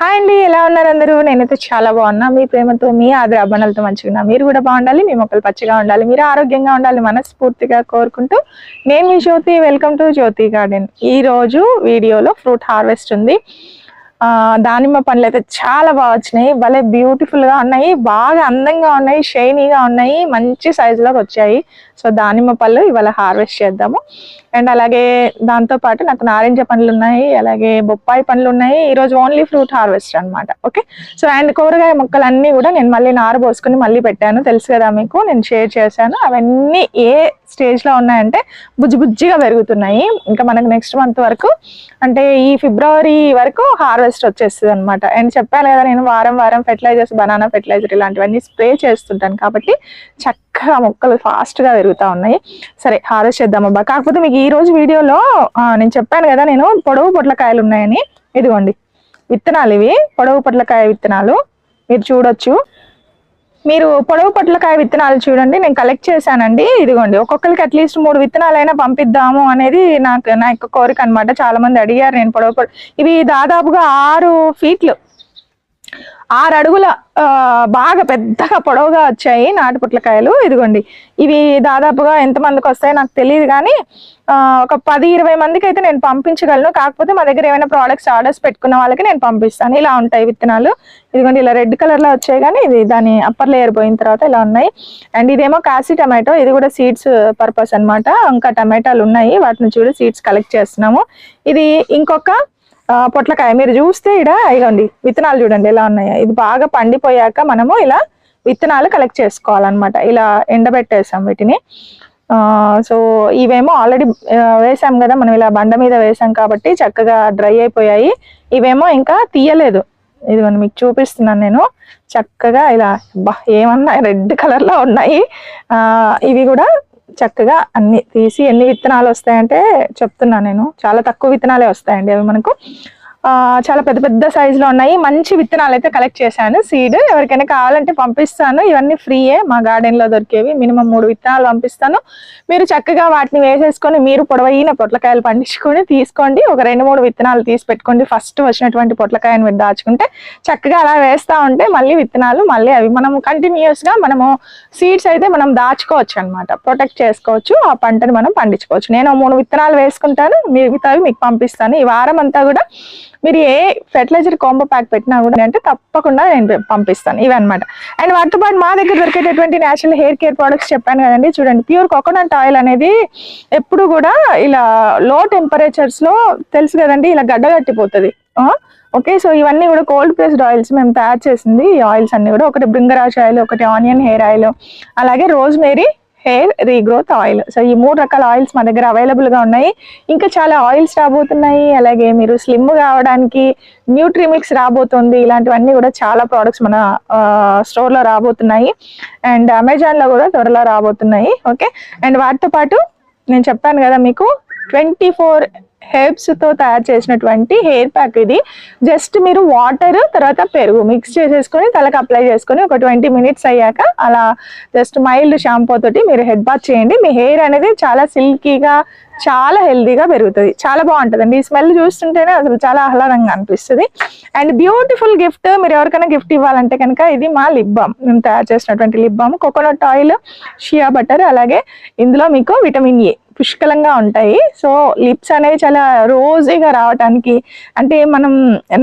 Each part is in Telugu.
హాయ్ అండి, ఎలా ఉన్నారు అందరూ? నేనైతే చాలా బాగున్నా. మీ ప్రేమతో, మీ ఆదరాభణలతో మంచిగా మీరు కూడా బాగుండాలి, మీ మొక్కలు పచ్చిగా ఉండాలి, మీరు ఆరోగ్యంగా ఉండాలి మనస్ఫూర్తిగా కోరుకుంటూ నేను మీ Jyothi. Welcome to Jyothi garden. ఈ రోజు వీడియోలో ఫ్రూట్ హార్వెస్ట్ ఉంది. దానిమ్మ పండ్లు అయితే చాలా బాగా వచ్చినాయి, భలే బ్యూటిఫుల్ గా ఉన్నాయి, బాగా అందంగా ఉన్నాయి, షైనీగా ఉన్నాయి, మంచి సైజులోకి వచ్చాయి. సో దానిమ్మ పళ్ళు ఇవాళ హార్వెస్ట్ చేద్దాము. అండ్ అలాగే దాంతో పాటు నాకు నారింజ పండ్లు ఉన్నాయి, అలాగే బొప్పాయి పండ్లు ఉన్నాయి. ఈరోజు ఓన్లీ ఫ్రూట్ హార్వెస్ట్ అనమాట. ఓకే, సో అండ్ కూరగాయ మొక్కలన్నీ కూడా నేను మళ్ళీ నారు పోసుకుని మళ్ళీ పెట్టాను, తెలుసు కదా మీకు, నేను షేర్ చేశాను. అవన్నీ ఏ స్టేజ్ లో ఉన్నాయంటే బుజ్జిగా పెరుగుతున్నాయి. ఇంకా మనకు నెక్స్ట్ మంత్ వరకు అంటే ఈ ఫిబ్రవరి వరకు హార్వెస్ట్ వచ్చేస్తుంది అనమాట. అండ్ చెప్పాను కదా, నేను వారం ఫెర్టిలైజర్స్, బనానా ఫెర్టిలైజర్ ఇలాంటివన్నీ స్ప్రే చేస్తుంటాను కాబట్టి చక్కగా మొక్కలు ఫాస్ట్ గా పెరుగుతా ఉన్నాయి. సరే హార్వెస్ట్ చేద్దామబ్బా. కాకపోతే మీకు ఈ రోజు వీడియోలో నేను చెప్పాను కదా, నేను పొడవు పొట్లకాయలు ఉన్నాయని. ఇదిగోండి విత్తనాలు, ఇవి పొడవు పొట్లకాయ విత్తనాలు, మీరు చూడొచ్చు. మీరు పొడవు పొట్లకాయ విత్తనాలు చూడండి, నేను కలెక్ట్ చేశానండి. ఇదిగోండి, ఒక్కొక్కరికి అట్లీస్ట్ 3 విత్తనాలైనా పంపిద్దాము అనేది నా యొక్క కోరిక అనమాట. చాలా మంది అడిగారు. నేను ఇవి దాదాపుగా 6 ఫీట్లు, 6 అడుగుల బాగా పెద్దగా పొడవుగా వచ్చాయి నాటు పొట్లకాయలు. ఇదిగోండి, ఇవి దాదాపుగా ఎంతమందికి వస్తాయో నాకు తెలియదు, కానీ ఒక 10-20 మందికి అయితే నేను పంపించగలను. కాకపోతే మా దగ్గర ఏమైనా ప్రోడక్ట్స్ ఆర్డర్స్ పెట్టుకున్న వాళ్ళకి నేను పంపిస్తాను. ఇలా ఉంటాయి విత్తనాలు. ఇదిగోండి, ఇలా రెడ్ కలర్ లో వచ్చాయి, కానీ ఇది దాని అప్పర్ లేయర్ పోయిన తర్వాత ఇలా ఉన్నాయి. అండ్ ఇదేమో కాశీ టమాటో, ఇది కూడా సీడ్స్ పర్పస్ అనమాట. ఇంకా టమాటాలు ఉన్నాయి, వాటిని చూడు సీడ్స్ కలెక్ట్ చేస్తున్నాము. ఇది ఇంకొక పొట్లకాయ, మీరు చూస్తే ఇక్కడ ఇదిగోండి విత్తనాలు చూడండి ఎలా ఉన్నాయో. ఇది బాగా పండిపోయాక మనము ఇలా విత్తనాలు కలెక్ట్ చేసుకోవాలన్నమాట. ఇలా ఎండబెట్టేసాం వీటిని. సో ఇవేమో ఆల్రెడీ వేసాం కదా మనం, ఇలా బండ మీద వేసాం కాబట్టి చక్కగా డ్రై అయిపోయాయి. ఇవేమో ఇంకా తీయలేదు. ఇదిగోండి మీకు చూపిస్తున్నాను నేను. చక్కగా ఇలా ఏమన్నా రెడ్ కలర్ లో ఉన్నాయి. ఇవి కూడా చక్కగా అన్ని తీసి, ఎన్ని విత్తనాలు వస్తాయంటే చెప్తున్నా నేను, చాలా తక్కువ విత్తనాలే వస్తాయండి అవి మనకు. చాలా పెద్ద సైజులో ఉన్నాయి. మంచి విత్తనాలు అయితే కలెక్ట్ చేశాను, సీడ్. ఎవరికైనా కావాలంటే పంపిస్తాను. ఇవన్నీ ఫ్రీయే, మా గార్డెన్ లో దొరికేవి. మినిమం 3 విత్తనాలు పంపిస్తాను. మీరు చక్కగా వాటిని వేసేసుకొని మీరు పొడవైన పొట్లకాయలు పండించుకొని తీసుకోండి. ఒక 2-3 విత్తనాలు తీసి పెట్టుకోండి. ఫస్ట్ వచ్చినటువంటి పొట్లకాయను మీరు దాచుకుంటే చక్కగా అలా వేస్తా ఉంటే మళ్ళీ విత్తనాలు, మళ్ళీ అవి మనం కంటిన్యూస్ గా మనము సీడ్స్ అయితే మనం దాచుకోవచ్చు అనమాట, ప్రొటెక్ట్ చేసుకోవచ్చు, ఆ పంటని మనం పండించుకోవచ్చు. నేను 3 విత్తనాలు వేసుకుంటాను, మిగతావి మీకు పంపిస్తాను. ఈ వారం అంతా కూడా మీరు ఏ ఫెర్టిలైజర్ కాంబో ప్యాక్ పెట్టినా కూడా అంటే తప్పకుండా నేను పంపిస్తాను ఇవన్నమాట. అండ్ వాటితో పాటు మా దగ్గర దొరికేటటువంటి నేచురల్ హెయిర్ కేర్ ప్రొడక్ట్స్ చెప్పాను కదండి. చూడండి, ప్యూర్ కోకోనట్ ఆయిల్ అనేది ఎప్పుడు కూడా ఇలా లో టెంపరేచర్స్ లో తెలుసు కదండి, ఇలా గడ్డగట్టిపోతుంది. ఓకే, సో ఇవన్నీ కూడా కోల్డ్ ప్రెస్డ్ ఆయిల్స్ మేము తయారు చేసింది. ఈ ఆయిల్స్ అన్ని కూడా, ఒకటి బృంగరాజ్ ఆయిల్, ఒకటి ఆనియన్ హెయిర్ ఆయిల్, అలాగే rosemary hair regrowth oil. So ఈ 3 రకాల ఆయిల్స్ మా దగ్గర అవైలబుల్ గా ఉన్నాయి. ఇంకా చాలా ఆయిల్స్ రాబోతున్నాయి. అలాగే మీరు స్లిమ్ కావడానికి న్యూట్రిమిక్స్ రాబోతుంది. ఇలాంటివన్నీ కూడా చాలా ప్రోడక్ట్స్ మన స్టోర్ లో రాబోతున్నాయి. అండ్ అమెజాన్ లో కూడా త్వరలో రాబోతున్నాయి. ఓకే, అండ్ వాటితో పాటు నేను చెప్పాను కదా మీకు, 24 హెర్బ్స్ తో తయారు చేసినటువంటి హెయిర్ ప్యాక్. ఇది జస్ట్ మీరు వాటర్ తర్వాత పెరుగు మిక్స్ చేసేసుకొని తలకు అప్లై చేసుకొని ఒక 20 మినిట్స్ అయ్యాక అలా జస్ట్ మైల్డ్ షాంపూ తోటి మీరు హెడ్ బాత్ చేయండి. మీ హెయిర్ అనేది చాలా సిల్కీగా, చాలా హెల్దీగా పెరుగుతుంది. చాలా బాగుంటుందండి. ఈ స్మెల్ చూస్తుంటేనే అసలు చాలా ఆహ్లాదంగా అనిపిస్తుంది. అండ్ బ్యూటిఫుల్ గిఫ్ట్, మీరు ఎవరికైనా గిఫ్ట్ ఇవ్వాలంటే కనుక ఇది మా లిప్ బామ్, మేము తయారు చేసినటువంటి lip balm. Coconut oil, shea butter, అలాగే ఇందులో మీకు విటమిన్ ఏ పుష్కలంగా ఉంటాయి. సో లిప్స్ అనేవి చాలా రోజీగా రావడానికి, అంటే మనం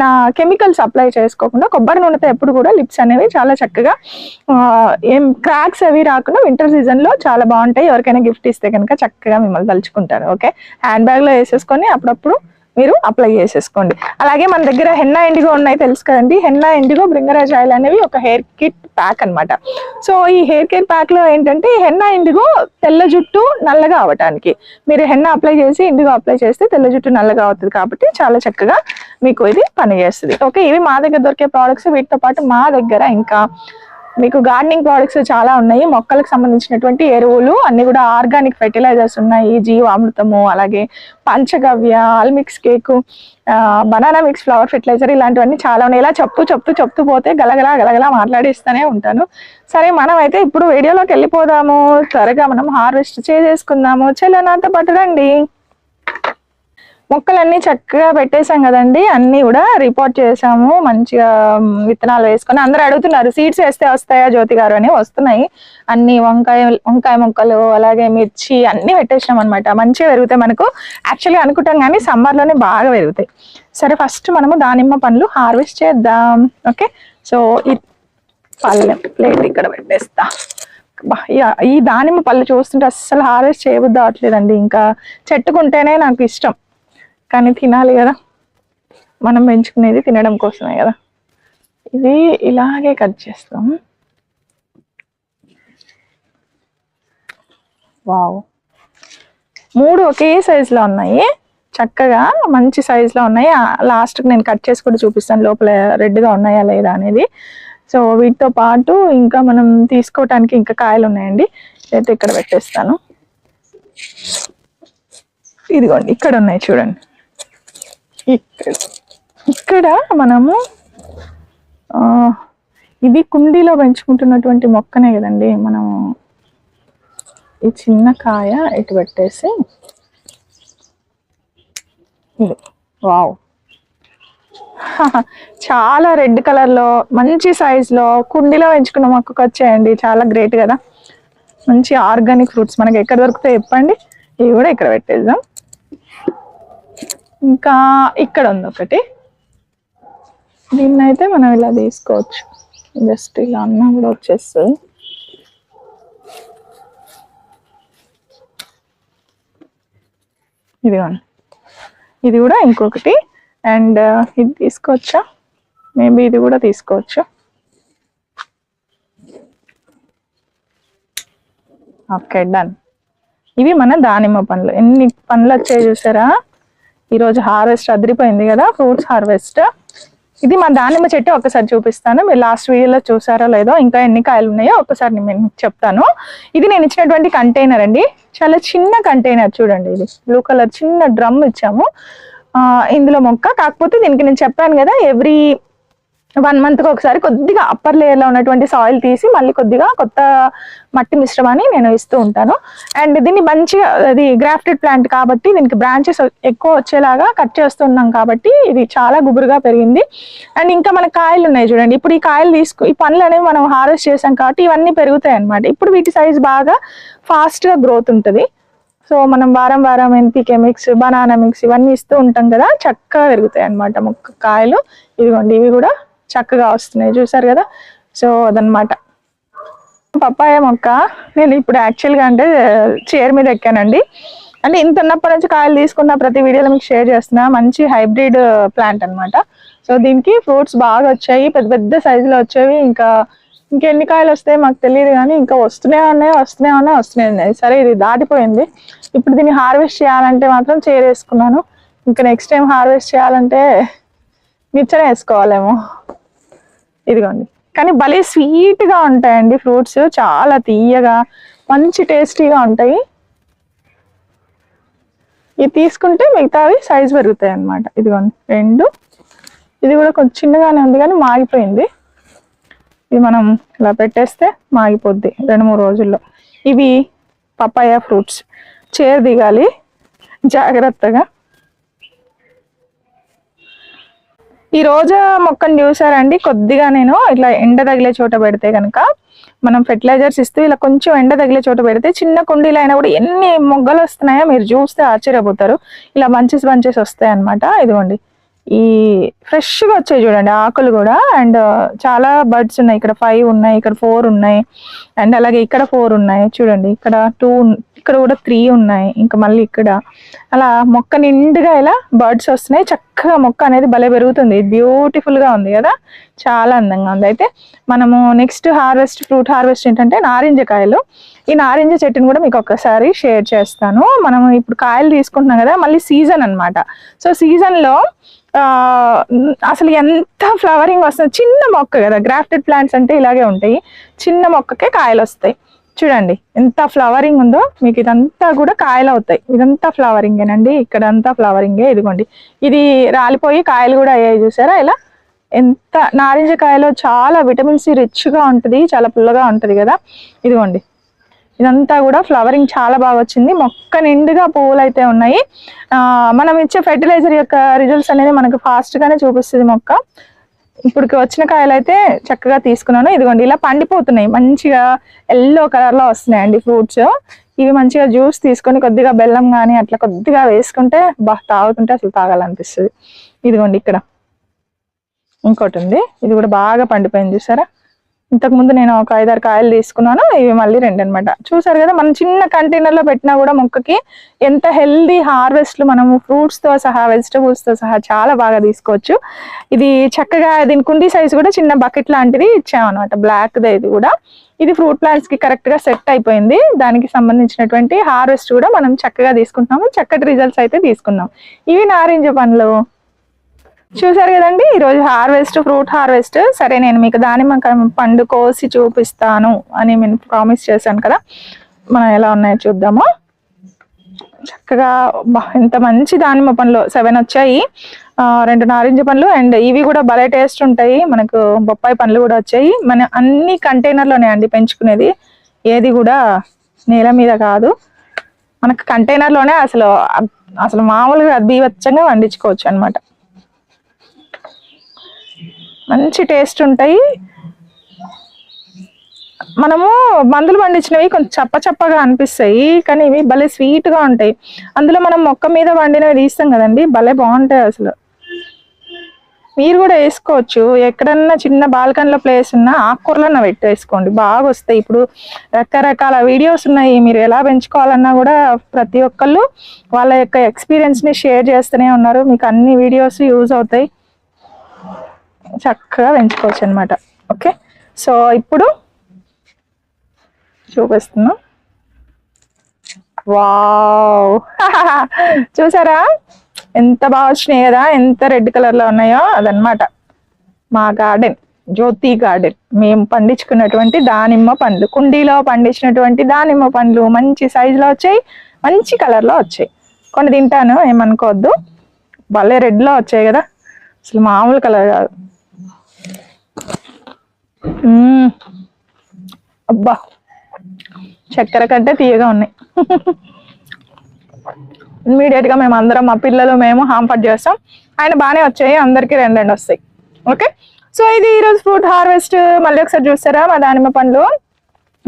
నా కెమికల్స్ అప్లై చేసుకోకుండా కొబ్బరి నూనెతో ఎప్పుడు కూడా లిప్స్ అనేవి చాలా చక్కగా ఏం క్రాక్స్ అవి రాకుండా వింటర్ సీజన్ లో చాలా బాగుంటాయి. ఎవరికైనా గిఫ్ట్ ఇస్తే కనుక చక్కగా మిమ్మల్ని తలుచుకుంటారు. ఓకే, హ్యాండ్ బ్యాగ్ లో వేసేసుకొని అప్పుడప్పుడు మీరు అప్లై చేసేసుకోండి. అలాగే మన దగ్గర హెన్నా ఇండిగో ఉన్నాయి, తెలుసు కదండి. హెన్నా ఇండిగో, బృంగరాజ్ ఆయిల్ అనేవి ఒక హెయిర్ కిట్ ప్యాక్ అనమాట. సో ఈ హెయిర్ కేర్ ప్యాక్ లో ఏంటంటే హెన్నా ఇండిగో తెల్ల జుట్టు నల్లగా అవటానికి, మీరు హెన్నా అప్లై చేసి ఇండిగో అప్లై చేస్తే తెల్ల జుట్టు నల్లగా అవుతుంది కాబట్టి చాలా చక్కగా మీకు ఇది పనిచేస్తుంది. ఓకే, ఇవి మా దగ్గర దొరికే ప్రోడక్ట్స్. వీటితో పాటు మా దగ్గర ఇంకా మీకు గార్డెనింగ్ ప్రోడక్ట్స్ చాలా ఉన్నాయి. మొక్కలకు సంబంధించినటువంటి ఎరువులు అన్ని కూడా ఆర్గానిక్ ఫెర్టిలైజర్స్ ఉన్నాయి. జీవామృతము, అలాగే Panchagavya, all mix cake, banana mix flower fertilizer, ఇలాంటివన్నీ చాలా ఉన్నాయి. ఇలా చెప్తూ పోతే గలగలా మాట్లాడిస్తూనే ఉంటాను. సరే, మనం అయితే ఇప్పుడు వీడియోలోకి వెళ్ళిపోదాము. త్వరగా మనం హార్వెస్ట్ చేసేసుకుందాము. చలో నాతో పాటు రండి. మొక్కలన్నీ చక్కగా పెట్టేశాం కదండి, అన్ని కూడా రిపోర్ట్ చేసాము మంచిగా. విత్తనాలు వేసుకొని అందరూ అడుగుతున్నారు సీడ్స్ వేస్తే వస్తాయా జ్యోతి గారు అని. వస్తున్నాయి అన్ని. వంకాయ మొక్కలు అలాగే మిర్చి అన్ని పెట్టేసినాం అనమాట. మంచిగా పెరుగుతాయి మనకు. యాక్చువల్గా అనుకుంటాం కానీ సమ్మర్ లోనే బాగా పెరుగుతాయి. సరే ఫస్ట్ మనము దానిమ్మ పండ్లు హార్వెస్ట్ చేద్దాం. ఓకే, సో ఈ పళ్ళెం ప్లేట్ ఇక్కడ పెట్టేస్తా. ఈ దానిమ్మ పళ్ళు చూస్తుంటే అస్సలు హార్వెస్ట్ చేయబుద్ది అవట్లేదండి. ఇంకా చెట్టుకుంటేనే నాకు ఇష్టం, కానీ తినాలి కదా, మనం పెంచుకునేది తినడం కోసమే కదా. ఇది ఇలాగే కట్ చేస్తాం. వావ్, 3 ఒకే సైజులో ఉన్నాయి, చక్కగా మంచి సైజులో ఉన్నాయి. లాస్ట్కి నేను కట్ చేసి కూడా చూపిస్తాను లోపల రెడ్గా ఉన్నాయా లేదా అనేది. సో వీటితో పాటు ఇంకా మనం తీసుకోవటానికి ఇంకా కాయలు ఉన్నాయండి. అయితే ఇక్కడ పెట్టేస్తాను. ఇదిగోండి ఇక్కడ ఉన్నాయి చూడండి. ఇక్కడ మనము ఇది కుండీలో పెంచుకుంటున్నటువంటి మొక్కనే కదండి. మనము ఈ చిన్న కాయ ఇటు పెట్టేసి, ఇది వావ్, చాలా రెడ్ కలర్ లో మంచి సైజ్ లో కుండీలో పెంచుకున్న మొక్కకు వచ్చాయండి. చాలా గ్రేట్ కదా. మంచి ఆర్గానిక్ ఫ్రూట్స్ మనకి ఎక్కడ దొరుకుతాయి చెప్పండి. ఇవి కూడా ఇక్కడ పెట్టేద్దాం. ఇంకా ఇక్కడ ఉంది ఒకటి, దీన్నైతే మనం ఇలా తీసుకోవచ్చు. జస్ట్ ఇలా అన్నా కూడా వచ్చేస్తుంది. ఇదిగోండి, ఇది కూడా ఇంకొకటి. అండ్ ఇది తీసుకోవచ్చా, మేబీ ఇది కూడా తీసుకోవచ్చు. Okay done. ఇవి మన దానిమ్మ పండ్లు. ఎన్ని పండ్లు వచ్చాయి చూసారా. ఈరోజు హార్వెస్ట్ అదిరిపోయింది కదా, ఫ్రూట్స్ హార్వెస్ట్. ఇది మా దానిమ్మ చెట్టు ఒకసారి చూపిస్తాను. మీరు లాస్ట్ వీడియోలో చూసారో లేదో, ఇంకా ఎన్ని కాయలు ఉన్నాయో ఒకసారి నేను చెప్తాను. ఇది నేను ఇచ్చినటువంటి కంటైనర్ అండి, చాలా చిన్న కంటైనర్ చూడండి. ఇది బ్లూ కలర్ చిన్న డ్రమ్ ఇచ్చాము. ఇందులో మొక్క, కాకపోతే దీనికి నేను చెప్పాను కదా ఎవ్రీ 1 మంత్కి ఒకసారి కొద్దిగా అప్పర్ లేయర్లో ఉన్నటువంటి సాయిల్ తీసి మళ్ళీ కొద్దిగా కొత్త మట్టి మిశ్రమాన్ని నేను ఇస్తూ ఉంటాను. అండ్ దీన్ని మంచిగా, అది గ్రాఫ్టెడ్ ప్లాంట్ కాబట్టి దీనికి బ్రాంచెస్ ఎక్కువ వచ్చేలాగా కట్ చేస్తున్నాం కాబట్టి ఇది చాలా గుబురుగా పెరిగింది. అండ్ ఇంకా మన కాయలు ఉన్నాయి చూడండి. ఇప్పుడు ఈ కాయలు ఈ పండ్లు అనేవి మనం హార్వెస్ట్ చేసాం కాబట్టి ఇవన్నీ పెరుగుతాయి అన్నమాట. ఇప్పుడు వీటి సైజ్ బాగా ఫాస్ట్గా గ్రోత్ ఉంటుంది. సో మనం వారం వారం ఎన్పికే మిక్స్, బనానా మిక్స్ ఇవన్నీ ఇస్తూ ఉంటాం కదా, చక్కగా పెరుగుతాయి అన్నమాట మొక్క కాయలు. ఇదిగోండి ఇవి కూడా చక్కగా వస్తున్నాయి చూసారు కదా. సో అదనమాట పప్పాయ మొక్క. నేను ఇప్పుడు యాక్చువల్గా అంటే చైర్ మీద ఎక్కానండి. అంటే ఇంత ఉన్నప్పటి నుంచి కాయలు తీసుకున్న ప్రతి వీడియోలో మీకు షేర్ చేస్తున్నా. మంచి హైబ్రిడ్ ప్లాంట్ అనమాట. సో దీనికి ఫ్రూట్స్ బాగా వచ్చాయి, పెద్ద పెద్ద సైజులో వచ్చేవి. ఇంకెన్ని కాయలు వస్తాయి మాకు తెలియదు, కానీ ఇంకా వస్తూనే ఉన్నాయి. సరే ఇది దాటిపోయింది. ఇప్పుడు దీన్ని హార్వెస్ట్ చేయాలంటే మాత్రం చైర్ వేసుకున్నాను. ఇంకా నెక్స్ట్ టైం హార్వెస్ట్ చేయాలంటే నిచ్చెన వేసుకోవాలేమో. ఇదిగోండి, కానీ భలే స్వీట్గా ఉంటాయండి ఫ్రూట్స్, చాలా తీయగా మంచి టేస్టీగా ఉంటాయి. ఇది తీసుకుంటే మిగతావి సైజ్ పెరుగుతాయి అన్నమాట. ఇదిగోండి 2. ఇది కూడా కొంచెం చిన్నగానే ఉంది కానీ మాగిపోయింది. ఇది మనం ఇలా పెట్టేస్తే మాగిపోద్ది 2-3 రోజుల్లో. ఇవి పపాయ ఫ్రూట్స్. చైర్ దిగాలి జాగ్రత్తగా. ఈ రోజా మొక్కను చూసారండి, కొద్దిగా నేను ఇట్లా ఎండ తగిలే చోట పెడితే కనుక, మనం ఫెర్టిలైజర్స్ ఇస్తూ ఇలా కొంచెం ఎండ తగిలే చోట పెడితే చిన్న కుండీలు అయినా కూడా ఎన్ని మొగ్గలు వస్తున్నాయో మీరు చూస్తే ఆశ్చర్యపోతారు. ఇలా బంచెస్ వస్తాయి అన్నమాట. ఇదిగోండి ఈ ఫ్రెష్గా వచ్చాయి చూడండి ఆకులు కూడా. అండ్ చాలా బర్డ్స్ ఉన్నాయి, ఇక్కడ 5 ఉన్నాయి, ఇక్కడ 4 ఉన్నాయి. అండ్ అలాగే ఇక్కడ 4 ఉన్నాయి చూడండి, ఇక్కడ 2, ఇక్కడ కూడా 3 ఉన్నాయి. ఇంకా మళ్ళీ ఇక్కడ అలా మొక్క నిండుగా ఇలా బర్డ్స్ వస్తున్నాయి. చక్కగా మొక్క అనేది భలే పెరుగుతుంది, బ్యూటిఫుల్ గా ఉంది కదా, చాలా అందంగా ఉంది. అయితే మనము నెక్స్ట్ ఫ్రూట్ హార్వెస్ట్ ఏంటంటే నారింజ కాయలు. ఈ నారింజ చెట్టుని కూడా మీకు ఒకసారి షేర్ చేస్తాను. మనం ఇప్పుడు కాయలు తీసుకుంటున్నాం కదా, మళ్ళీ సీజన్ అన్నమాట. సో సీజన్ లో అసలు ఎంత ఫ్లవరింగ్ వస్తుంది. చిన్న మొక్క కదా, గ్రాఫ్టెడ్ ప్లాంట్స్ అంటే ఇలాగే ఉంటాయి. చిన్న మొక్కకే కాయలు వస్తాయి. చూడండి ఎంత ఫ్లవరింగ్ ఉందో. మీకు ఇదంతా కూడా కాయలు అవుతాయి. ఇదంతా ఫ్లవరింగేనండి, ఇక్కడ అంతా ఫ్లవరింగే. ఇదిగోండి ఇది రాలిపోయి కాయలు కూడా అయ్యాయి చూసారా. ఇలా ఎంత నారింజ కాయలో చాలా విటమిన్ సి రిచ్గా ఉంటుంది, చాలా పుల్లగా ఉంటుంది కదా. ఇదిగోండి ఇదంతా కూడా ఫ్లవరింగ్ చాలా బాగా వచ్చింది. మొక్క నిండుగా పువ్వులు అయితే ఉన్నాయి. మనం ఇచ్చే ఫెర్టిలైజర్ యొక్క రిజల్ట్స్ అనేది మనకు ఫాస్ట్ గానే చూపిస్తుంది మొక్క. ఇప్పుడు వచ్చిన కాయలు అయితే చక్కగా తీసుకున్నాను. ఇదిగోండి ఇలా పండిపోతున్నాయి, మంచిగా ఎల్లో కలర్ లో వస్తున్నాయండి ఫ్రూట్స్. ఇవి మంచిగా జ్యూస్ తీసుకొని కొద్దిగా బెల్లం కానీ అట్లా కొద్దిగా వేసుకుంటే తాగుతుంటే అసలు తాగాలనిపిస్తుంది. ఇదిగోండి ఇక్కడ ఇంకోటి ఉంది, ఇది కూడా బాగా పండిపోయింది చూసారా. ఇంతకు ముందు నేను ఒక 5-6 కాయలు తీసుకున్నాను, ఇవి మళ్ళీ 2 అనమాట. చూసారు కదా, మనం చిన్న కంటైనర్ లో పెట్టినా కూడా మొక్కకి ఎంత హెల్దీ హార్వెస్ట్లు మనము ఫ్రూట్స్ తో సహా వెజిటబుల్స్ తో సహా చాలా బాగా తీసుకోవచ్చు. ఇది చక్కగా దీని కుండీ సైజు కూడా చిన్న బకెట్ లాంటిది ఇచ్చామన్నమాట, బ్లాక్ దే. ఇది కూడా ఇది ఫ్రూట్ ప్లాంట్స్ కి కరెక్ట్ గా సెట్ అయిపోయింది. దానికి సంబంధించినటువంటి హార్వెస్ట్ కూడా మనం చక్కగా తీసుకుంటున్నాము, చక్కటి రిజల్ట్స్ అయితే తీసుకున్నాం. ఇవి నారింజ పండ్లు చూసారు కదండి, ఈరోజు హార్వెస్ట్, ఫ్రూట్ హార్వెస్ట్. సరే, నేను మీకు దానిమ్మ పండు కోసి చూపిస్తాను అని నేను ప్రామిస్ చేశాను కదా, మనం ఎలా ఉన్నాయో చూద్దాము. చక్కగా ఎంత మంచి దానిమ్మ పండ్లు 7 వచ్చాయి, 2 నారింజ పండ్లు, అండ్ ఇవి కూడా భలే టేస్ట్ ఉంటాయి. మనకు బొప్పాయి పండ్లు కూడా వచ్చాయి. మన అన్ని కంటైనర్లోనే అండి పెంచుకునేది, ఏది కూడా నేల మీద కాదు. మనకు కంటైనర్లోనే అసలు మామూలుగా బీభత్సంగా పండించుకోవచ్చు అనమాట. మంచి టేస్ట్ ఉంటాయి. మనము మందులు పండించినవి కొంచెం చప్పగా అనిపిస్తాయి, కానీ ఇవి భలే స్వీట్ గా ఉంటాయి. అందులో మనం మొక్క మీద పండినవి తీస్తాం కదండి, భలే బాగుంటాయి అసలు. మీరు కూడా వేసుకోవచ్చు, ఎక్కడన్నా చిన్న బాల్కనీలో ప్లేస్ ఉన్నా ఆకుకూరలన్నా పెట్టేసుకోండి, బాగా వస్తాయి. ఇప్పుడు రకరకాల వీడియోస్ ఉన్నాయి, మీరు ఎలా పెంచుకోవాలన్నా కూడా ప్రతి ఒక్కళ్ళు వాళ్ళ యొక్క ఎక్స్పీరియన్స్ ని షేర్ చేస్తూనే ఉన్నారు. మీకు అన్ని వీడియోస్ యూజ్ అవుతాయి, చక్కగా పెంచుకోవచ్చు అనమాట. ఓకే, సో ఇప్పుడు చూపిస్తున్నా. వావ్ చూసారా ఎంత బాగా వచ్చినాయి కదా, ఎంత రెడ్ కలర్ లో ఉన్నాయో. అదనమాట మా గార్డెన్, జ్యోతి గార్డెన్. మేము పండించుకున్నటువంటి దానిమ్మ పండ్లు, కుండీలో పండించినటువంటి దానిమ్మ పండ్లు మంచి సైజులో వచ్చాయి, మంచి కలర్ లో వచ్చాయి. కొన్ని తింటాను, ఏమనుకోవద్దు. భలే రెడ్ లో వచ్చాయి కదా, అసలు మామూలు కలర్ కాదు. అబ్బా, చక్కెర కంటే తీయగా ఉన్నాయి. ఇమీడియట్ గా మేము అందరం, మా పిల్లలు మేము హాంపర్ట్ చేస్తాం. ఆయన బాగానే వచ్చాయి, అందరికి 2 వస్తాయి. ఓకే, సో ఇది ఈరోజు ఫ్రూట్ హార్వెస్ట్. మళ్ళీ ఒకసారి చూస్తారా మా దానిమ్మ పండ్లు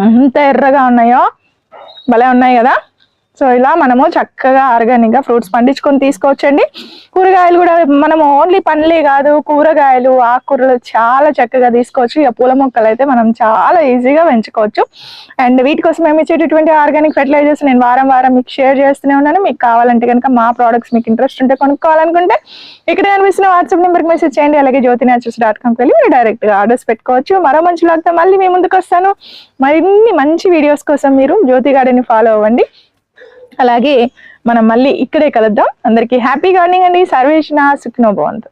ఎంత ఎర్రగా ఉన్నాయో, భలే ఉన్నాయి కదా. సో ఇలా మనము చక్కగా ఆర్గానిక్ గా ఫ్రూట్స్ పండించుకొని తీసుకోవచ్చండి. కూరగాయలు కూడా మనం ఓన్లీ పండ్లే కాదు, కూరగాయలు, ఆకుకూరలు చాలా చక్కగా తీసుకోవచ్చు. ఇక పూల మొక్కలు అయితే మనం చాలా ఈజీగా పెంచుకోవచ్చు. అండ్ వీటి కోసం మేము ఇచ్చేటటువంటి ఆర్గానిక్ ఫెర్టిలైజర్స్ నేను వారం మీకు షేర్ చేస్తూనే ఉన్నాను. మీకు కావాలంటే కనుక మా ప్రోడక్ట్స్ మీకు ఇంట్రెస్ట్ ఉంటే కొనుక్కోవాలనుకుంటే ఇక్కడ కనిపిస్తున్న వాట్సాప్ నెంబర్కి మెసేజ్ చేయండి. అలాగే jyotinatures.comకి వెళ్ళి మీరు డైరెక్ట్ గా ఆర్డర్స్ పెట్టుకోవచ్చు. మరో మంచి లాగ్తో మళ్ళీ మీ ముందుకు వస్తాను. మరిన్ని మంచి వీడియోస్ కోసం మీరు జ్యోతి గార్డెన్ ని ఫాలో అవ్వండి. అలాగే మనం మళ్ళీ ఇక్కడే కలుద్దాం. అందరికీ హ్యాపీ గార్డెనింగ్ అండి. సర్వేషణ సుఖినో భవంతు.